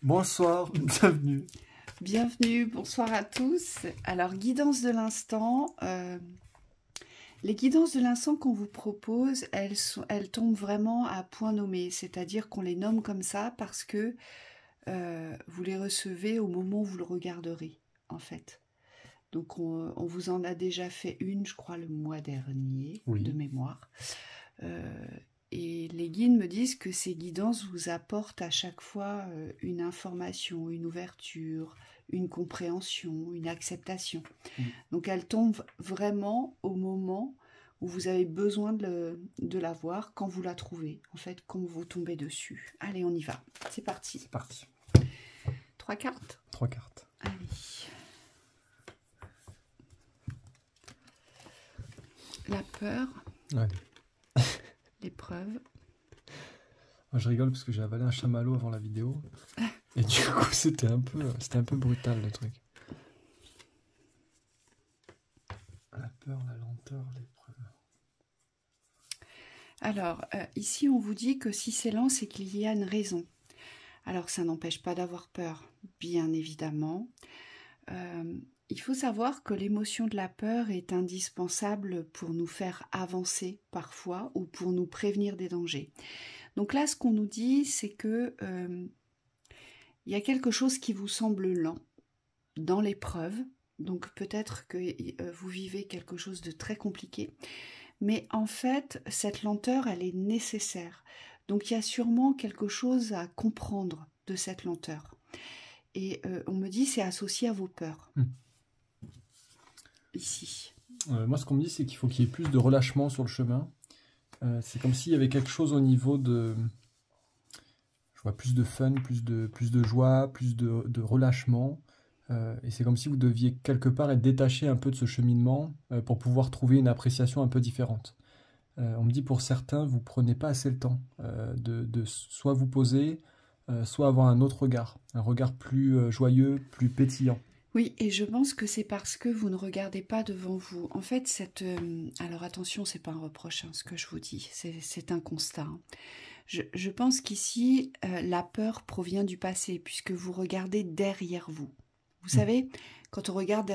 Bonsoir, bienvenue. Bienvenue, bonsoir à tous. Alors, guidance de l'instant. Les guidances de l'instant qu'on vous propose, elles tombent vraiment à point nommé. C'est-à-dire qu'on les nomme comme ça parce que vous les recevez au moment où vous le regarderez, en fait. Donc, on vous en a déjà fait une, je crois, le mois dernier, Oui. de mémoire. Et les guides me disent que ces guidances vous apportent à chaque fois une information, une ouverture, une compréhension, une acceptation. Donc elles tombent vraiment au moment où vous avez besoin de la voir, quand vous la trouvez, en fait, quand vous tombez dessus. Allez, on y va. C'est parti. C'est parti. 3 cartes. 3 cartes. Allez. La peur. Ouais. L'épreuve. Moi, je rigole parce que j'ai avalé un chamallow avant la vidéo. Et du coup, c'était un peu brutal le truc. La peur, la lenteur, l'épreuve. Alors, ici, on vous dit que si c'est lent, c'est qu'il y a une raison. Alors, ça n'empêche pas d'avoir peur, bien évidemment. Il faut savoir que l'émotion de la peur est indispensable pour nous faire avancer parfois ou pour nous prévenir des dangers. Donc là, ce qu'on nous dit, c'est que il y a quelque chose qui vous semble lent dans l'épreuve. Donc peut-être que vous vivez quelque chose de très compliqué. Mais en fait, cette lenteur, elle est nécessaire. Donc il y a sûrement quelque chose à comprendre de cette lenteur. Et on me dit c'est associé à vos peurs. Ici. Moi, ce qu'on me dit, c'est qu'il faut qu'il y ait plus de relâchement sur le chemin. C'est comme s'il y avait quelque chose au niveau de... Je vois plus de fun, plus de joie, plus de relâchement. Et c'est comme si vous deviez quelque part être détaché un peu de ce cheminement pour pouvoir trouver une appréciation un peu différente. On me dit pour certains, vous prenez pas assez le temps de soit vous poser, soit avoir un autre regard. Un regard plus joyeux, plus pétillant. Oui, et je pense que c'est parce que vous ne regardez pas devant vous. En fait, alors attention, c'est pas un reproche, hein, ce que je vous dis, c'est un constat. Hein. Je pense qu'ici, la peur provient du passé, puisque vous regardez derrière vous. Vous savez, quand on regarde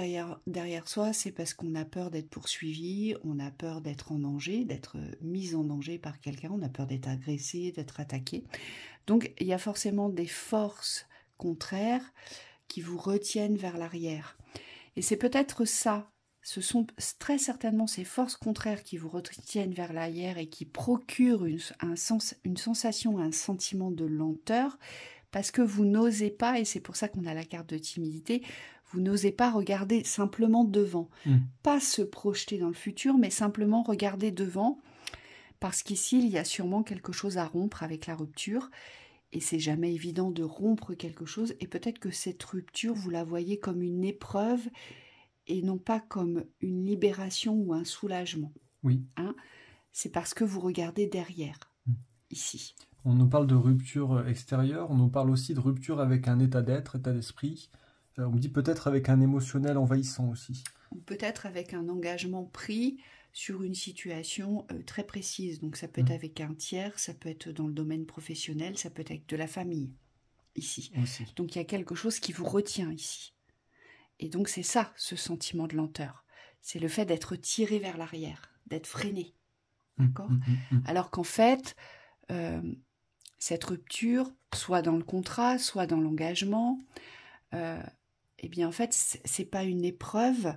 derrière soi, c'est parce qu'on a peur d'être poursuivi, on a peur d'être en danger, d'être mis en danger par quelqu'un, on a peur d'être agressé, d'être attaqué. Donc, il y a forcément des forces contraires qui vous retiennent vers l'arrière. Et c'est peut-être ça, ce sont très certainement ces forces contraires qui vous retiennent vers l'arrière et qui procurent une sensation, un sentiment de lenteur, parce que vous n'osez pas, et c'est pour ça qu'on a la carte de timidité, vous n'osez pas regarder simplement devant. Pas se projeter dans le futur, mais simplement regarder devant, parce qu'ici, il y a sûrement quelque chose à rompre avec la rupture. Et c'est jamais évident de rompre quelque chose. Et peut-être que cette rupture, vous la voyez comme une épreuve et non pas comme une libération ou un soulagement. Oui. Hein, c'est parce que vous regardez derrière, ici. On nous parle de rupture extérieure, on nous parle aussi de rupture avec un état d'être, état d'esprit. On me dit peut-être avec un émotionnel envahissant aussi. Ou peut-être avec un engagement pris sur une situation très précise. Donc ça peut être avec un tiers, ça peut être dans le domaine professionnel, ça peut être avec de la famille, ici. Aussi. Donc il y a quelque chose qui vous retient ici. Et donc c'est ça, ce sentiment de lenteur. C'est le fait d'être tiré vers l'arrière, d'être freiné. D'accord ? Alors qu'en fait, cette rupture, soit dans le contrat, soit dans l'engagement, eh bien en fait, c'est pas une épreuve.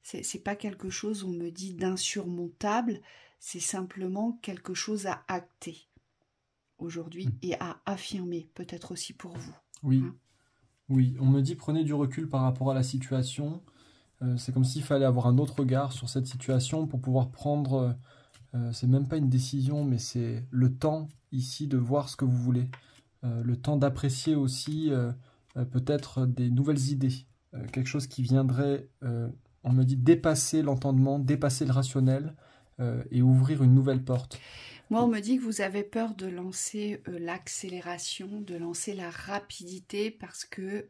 C'est pas quelque chose, on me dit, d'insurmontable, c'est simplement quelque chose à acter aujourd'hui et à affirmer, peut-être aussi pour vous. Oui, hein. Oui, on me dit prenez du recul par rapport à la situation. C'est comme s'il fallait avoir un autre regard sur cette situation pour pouvoir prendre, c'est même pas une décision, mais c'est le temps ici de voir ce que vous voulez. Le temps d'apprécier aussi peut-être des nouvelles idées. Quelque chose qui viendrait... on me dit dépasser l'entendement, dépasser le rationnel et ouvrir une nouvelle porte. Moi, on me dit que vous avez peur de lancer l'accélération, de lancer la rapidité parce que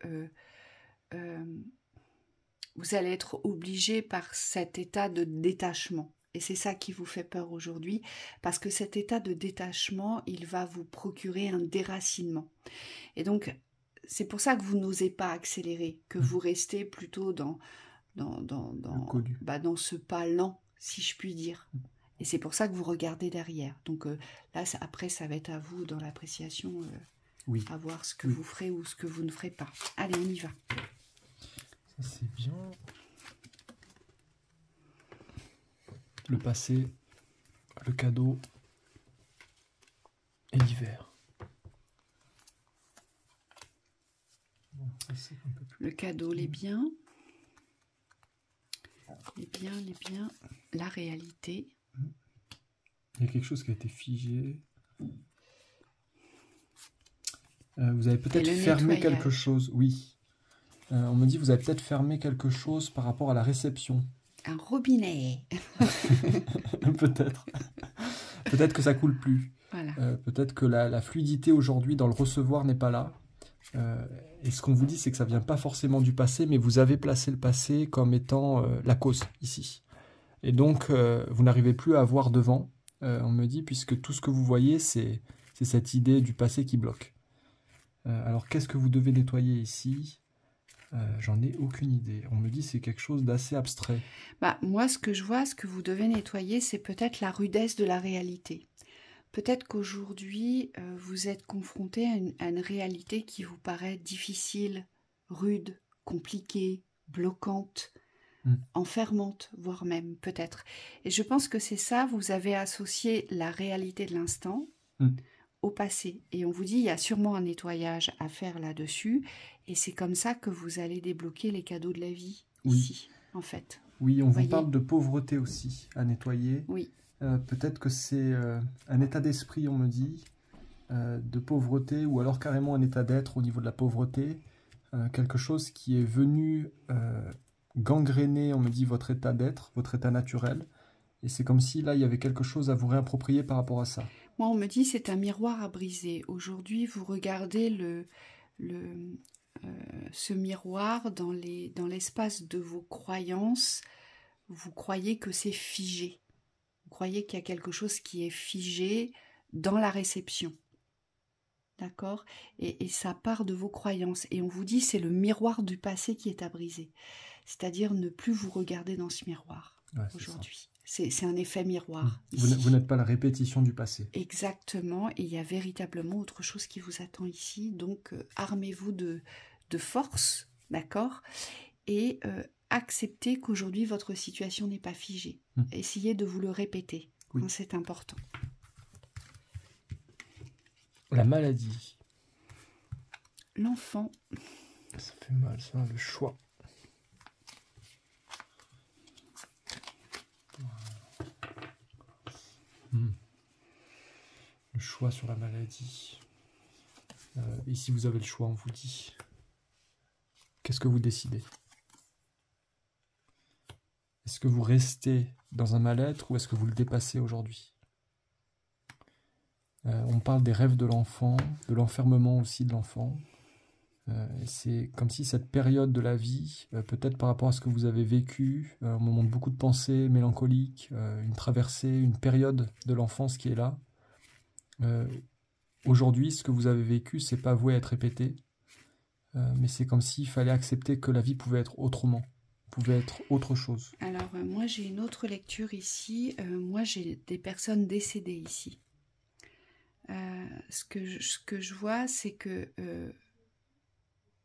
vous allez être obligé par cet état de détachement. Et c'est ça qui vous fait peur aujourd'hui, parce que cet état de détachement, il va vous procurer un déracinement. Et donc, c'est pour ça que vous n'osez pas accélérer, que vous restez plutôt dans ce pas lent, si je puis dire. Et c'est pour ça que vous regardez derrière. Donc là, après, ça va être à vous dans l'appréciation, à voir ce que vous ferez ou ce que vous ne ferez pas. Allez, on y va. Ça, c'est bien. Le passé, le cadeau et l'hiver. Bon, le cadeau, les biens. Les biens, la réalité. Il y a quelque chose qui a été figé. Vous avez peut-être fermé quelque chose. Oui. On me dit vous avez peut-être fermé quelque chose par rapport à la réception. Un robinet. Peut-être. Peut-être que ça coule plus. Voilà. Peut-être que la fluidité aujourd'hui dans le recevoir n'est pas là. Et ce qu'on vous dit, c'est que ça vient pas forcément du passé, mais vous avez placé le passé comme étant la cause ici. Et donc, vous n'arrivez plus à voir devant, on me dit, puisque tout ce que vous voyez, c'est cette idée du passé qui bloque. Alors, qu'est-ce que vous devez nettoyer ici ? J'en ai aucune idée. On me dit c'est quelque chose d'assez abstrait. Moi, ce que je vois, ce que vous devez nettoyer, c'est peut-être la rudesse de la réalité. Peut-être qu'aujourd'hui, vous êtes confronté à une réalité qui vous paraît difficile, rude, compliquée, bloquante, enfermante, voire même peut-être. Et je pense que c'est ça, vous avez associé la réalité de l'instant au passé. Et on vous dit, il y a sûrement un nettoyage à faire là-dessus. Et c'est comme ça que vous allez débloquer les cadeaux de la vie ici, en fait. Oui, on vous parle de pauvreté aussi à nettoyer. Oui. Peut-être que c'est un état d'esprit, on me dit, de pauvreté, ou alors carrément un état d'être au niveau de la pauvreté, quelque chose qui est venu gangréner, on me dit, votre état d'être, votre état naturel, et c'est comme si là, il y avait quelque chose à vous réapproprier par rapport à ça. Moi, on me dit, c'est un miroir à briser. Aujourd'hui, vous regardez ce miroir dans l'espace de vos croyances, vous croyez que c'est figé. Vous croyez qu'il y a quelque chose qui est figé dans la réception. D'accord ? Et ça part de vos croyances. Et on vous dit, c'est le miroir du passé qui est à briser. C'est-à-dire ne plus vous regarder dans ce miroir aujourd'hui. C'est un effet miroir. Vous n'êtes pas la répétition du passé. Exactement. Et il y a véritablement autre chose qui vous attend ici. Donc, armez-vous de force, d'accord ? Et acceptez qu'aujourd'hui, votre situation n'est pas figée. Essayez de vous le répéter. Oui. C'est important. La maladie. L'enfant. Ça fait mal, ça, le choix. Le choix sur la maladie. Ici, vous avez le choix, on vous dit. Qu'est-ce que vous décidez ? Est-ce que vous restez dans un mal-être ou est-ce que vous le dépassez aujourd'hui ? On parle des rêves de l'enfant, de l'enfermement aussi de l'enfant. C'est comme si cette période de la vie, peut-être par rapport à ce que vous avez vécu, un moment de beaucoup de pensées mélancoliques, une traversée, une période de l'enfance qui est là. Aujourd'hui, ce que vous avez vécu, c'est pas voué à être répété, mais c'est comme s'il fallait accepter que la vie pouvait être autrement, pouvait être autre chose. Alors, moi, j'ai une autre lecture ici. Moi, j'ai des personnes décédées ici. Ce que je vois, c'est que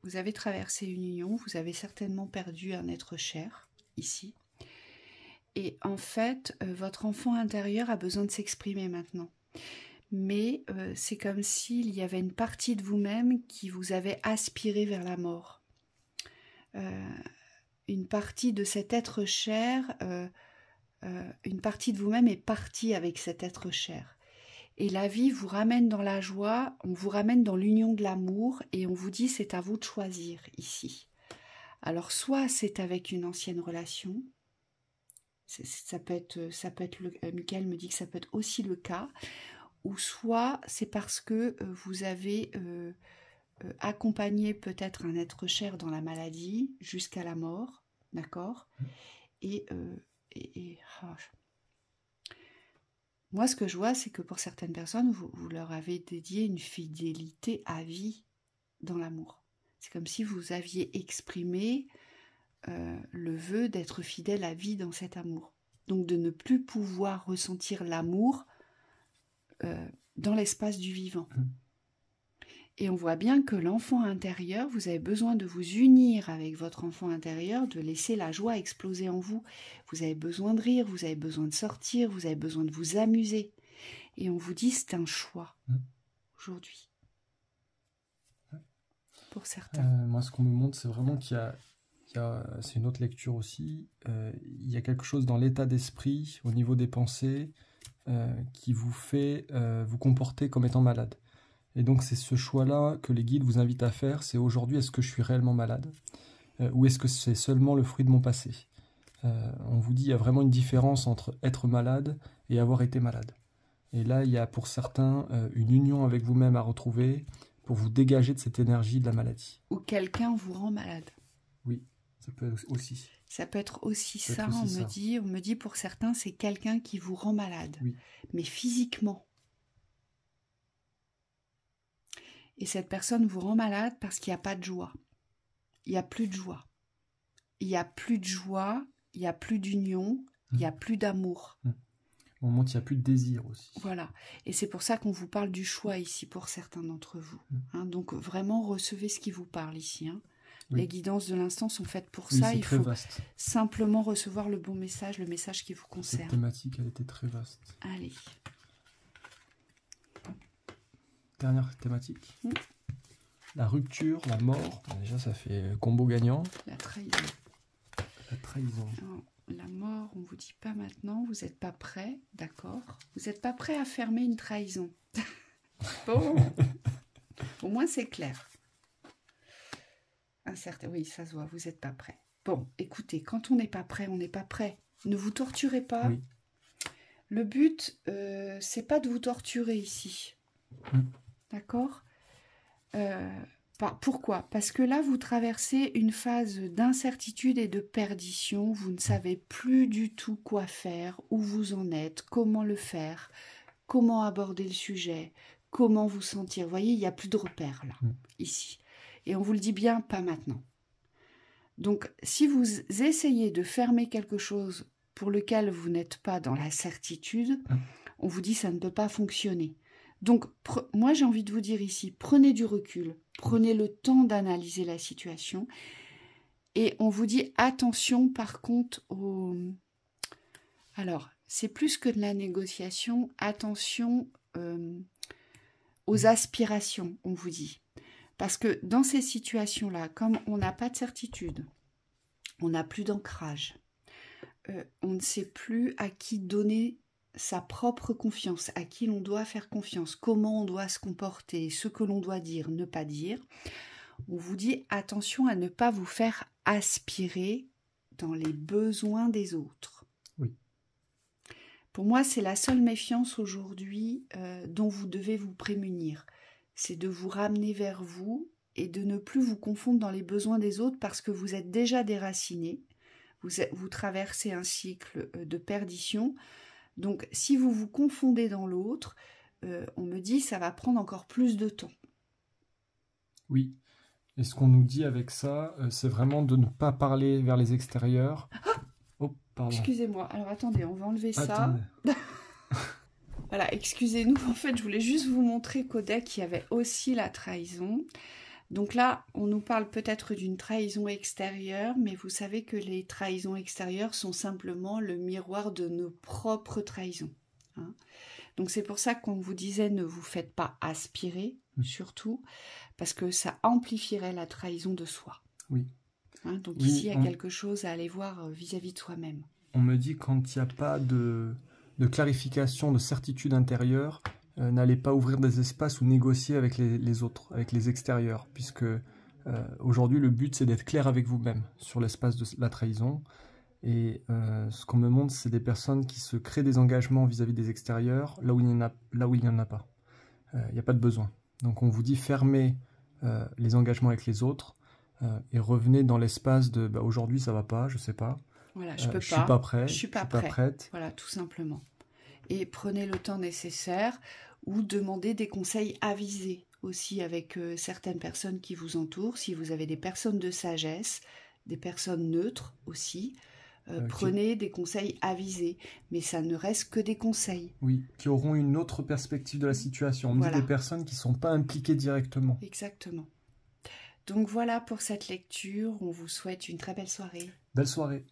vous avez traversé une union, vous avez certainement perdu un être cher, ici. Et en fait, votre enfant intérieur a besoin de s'exprimer maintenant. Mais c'est comme s'il y avait une partie de vous-même qui vous avait aspiré vers la mort. Une partie de cet être cher, une partie de vous-même est partie avec cet être cher. Et la vie vous ramène dans la joie, on vous ramène dans l'union de l'amour et on vous dit c'est à vous de choisir ici. Alors soit c'est avec une ancienne relation, ça peut être Michael me dit que ça peut être aussi le cas, ou soit c'est parce que vous avez accompagné peut-être un être cher dans la maladie jusqu'à la mort, d'accord ? Moi, ce que je vois, c'est que pour certaines personnes, vous leur avez dédié une fidélité à vie dans l'amour. C'est comme si vous aviez exprimé le vœu d'être fidèle à vie dans cet amour. Donc de ne plus pouvoir ressentir l'amour dans l'espace du vivant. Et on voit bien que l'enfant intérieur, vous avez besoin de vous unir avec votre enfant intérieur, de laisser la joie exploser en vous. Vous avez besoin de rire, vous avez besoin de sortir, vous avez besoin de vous amuser. Et on vous dit c'est un choix aujourd'hui. Pour certains. Moi, ce qu'on me montre, c'est vraiment qu'il y a, c'est une autre lecture aussi, il y a quelque chose dans l'état d'esprit, au niveau des pensées, qui vous fait vous comporter comme étant malade. Et donc c'est ce choix-là que les guides vous invitent à faire, c'est aujourd'hui, est-ce que je suis réellement malade ou est-ce que c'est seulement le fruit de mon passé? On vous dit, il y a vraiment une différence entre être malade et avoir été malade. Et là, il y a pour certains une union avec vous-même à retrouver pour vous dégager de cette énergie de la maladie. Ou quelqu'un vous rend malade. Oui, ça peut être aussi. Ça peut être aussi ça, on me dit pour certains, c'est quelqu'un qui vous rend malade. Oui. Mais physiquement. Et cette personne vous rend malade parce qu'il n'y a pas de joie. Il n'y a plus de joie. Il n'y a plus de joie, il n'y a plus d'union, il n'y a plus d'amour. Au moment où il n'y a plus de désir aussi. Voilà. Et c'est pour ça qu'on vous parle du choix ici pour certains d'entre vous. Donc vraiment, recevez ce qui vous parle ici. Oui. Les guidances de l'instant sont faites pour ça. Il faut simplement recevoir le bon message, le message qui vous concerne. Cette thématique, elle était très vaste. Allez. Dernière thématique. La rupture, la mort. Déjà, ça fait combo gagnant. La trahison. La trahison. Alors, la mort, on ne vous dit pas maintenant. Vous n'êtes pas prêt, d'accord. Vous n'êtes pas prêt à fermer une trahison. Bon. Au moins, c'est clair. Oui, ça se voit, vous n'êtes pas prêt. Bon, écoutez, quand on n'est pas prêt, on n'est pas prêt. Ne vous torturez pas. Oui. Le but, c'est pas de vous torturer ici. D'accord? Pourquoi? Parce que là, vous traversez une phase d'incertitude et de perdition. Vous ne savez plus du tout quoi faire, où vous en êtes, comment le faire, comment aborder le sujet, comment vous sentir. Vous voyez, il n'y a plus de repères là, ici. Et on vous le dit bien, pas maintenant. Donc, si vous essayez de fermer quelque chose pour lequel vous n'êtes pas dans la certitude, on vous dit ça ne peut pas fonctionner. Donc, moi, j'ai envie de vous dire ici, prenez du recul, prenez le temps d'analyser la situation. Et on vous dit, attention, par contre, Alors, c'est plus que de la négociation, attention aux aspirations, on vous dit. Parce que dans ces situations-là, comme on n'a pas de certitude, on n'a plus d'ancrage, on ne sait plus à qui donner sa propre confiance, à qui l'on doit faire confiance, comment on doit se comporter, ce que l'on doit dire, ne pas dire, on vous dit attention à ne pas vous faire aspirer dans les besoins des autres. Oui. Pour moi, c'est la seule méfiance aujourd'hui dont vous devez vous prémunir. C'est de vous ramener vers vous et de ne plus vous confondre dans les besoins des autres parce que vous êtes déjà déraciné, vous traversez un cycle de perdition. Donc, si vous vous confondez dans l'autre, on me dit ça va prendre encore plus de temps. Oui. Et ce qu'on nous dit avec ça, c'est vraiment de ne pas parler vers les extérieurs. Oh, pardon. Excusez-moi. Alors, attendez, on va enlever ça. Voilà, excusez-nous. En fait, je voulais juste vous montrer qu'au deck, il y avait aussi la trahison. Donc là, on nous parle peut-être d'une trahison extérieure, mais vous savez que les trahisons extérieures sont simplement le miroir de nos propres trahisons. Hein. Donc c'est pour ça qu'on vous disait ne vous faites pas aspirer, surtout, parce que ça amplifierait la trahison de soi. Oui. Hein, donc oui, ici, il y a quelque chose à aller voir vis-à-vis de soi-même. On me dit quand il n'y a pas de clarification, de certitude intérieure, n'allez pas ouvrir des espaces ou négocier avec les autres, avec les extérieurs, puisque aujourd'hui le but c'est d'être clair avec vous-même sur l'espace de la trahison. Et ce qu'on me montre, c'est des personnes qui se créent des engagements vis-à-vis des extérieurs, là où il n'y en a pas. Il n'y a pas de besoin. Donc on vous dit fermez les engagements avec les autres et revenez dans l'espace de aujourd'hui ça va pas, je sais pas. Voilà, je suis pas prêt, je suis pas prête. Voilà, tout simplement. Et prenez le temps nécessaire ou demandez des conseils avisés aussi avec certaines personnes qui vous entourent. Si vous avez des personnes de sagesse, des personnes neutres aussi, prenez des conseils avisés. Mais ça ne reste que des conseils. Oui, qui auront une autre perspective de la situation. On me dit des personnes qui ne sont pas impliquées directement. Exactement. Donc voilà pour cette lecture. On vous souhaite une très belle soirée. Belle soirée.